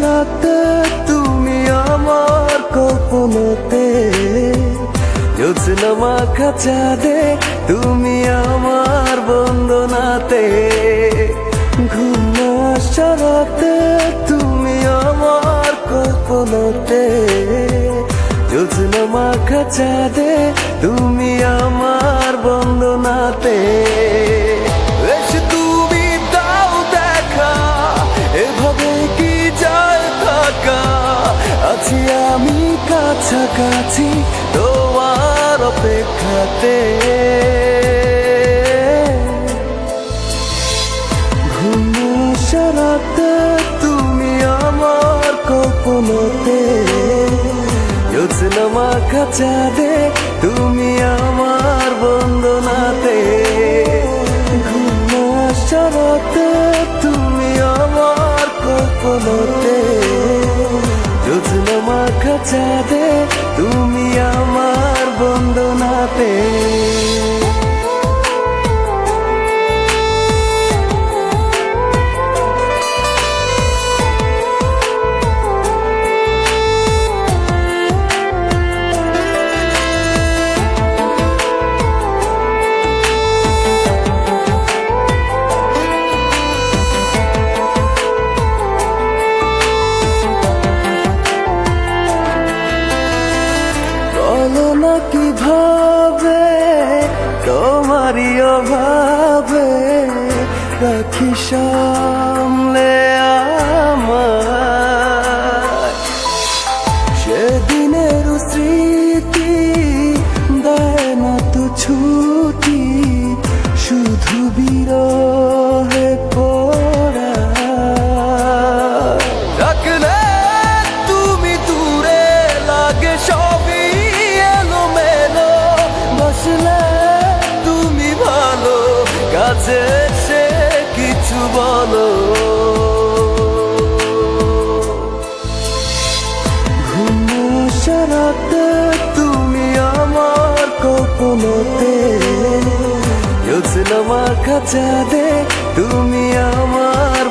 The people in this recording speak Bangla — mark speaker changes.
Speaker 1: রাতে তুমি আমার কল্পনাতে, জ্যোৎস্না মাখা চাঁদে তুমি আমার বন্দনাতে। ঘুম আসা রাতে তুমি আমার কল্পনাতে, জ্যোৎস্না মাখা চাঁদে তুমি আমার বন্দনাতে। এসে তুমি দাও দেখা, এভাবে কি যায় থাকা, আছি আমি কাছাকাছি তোমার অপেক্ষাতে। ঘুম আসা রাতে তুমি আমার কল্পনাতে, জ্যোৎস্না মাখা চাঁদে তুমি আমার বন্দনাতে। ঘুম আসা রাতে তুমি আমার কল্পনাতে, জ্যোৎস্না মাখা চাঁদে তুমি আমার বন্দনাতে। বলো না কিভাবে তোমারই অভাবে রাখি সামলে আমায়। সেদিনের স্মৃতি দেয় না তো ছুটি, শুধু বিরহে পড়া। ডাকলে তুমি দূরে লাগে সবই এলোমেলো, বসলে তুমি ভালো, কাছে সে কিছু বলো। ঘুম আসা রাতে তুমি আমার কল্পনাতে, জ্যোৎস্না মাখা চাঁদে তুমি আমার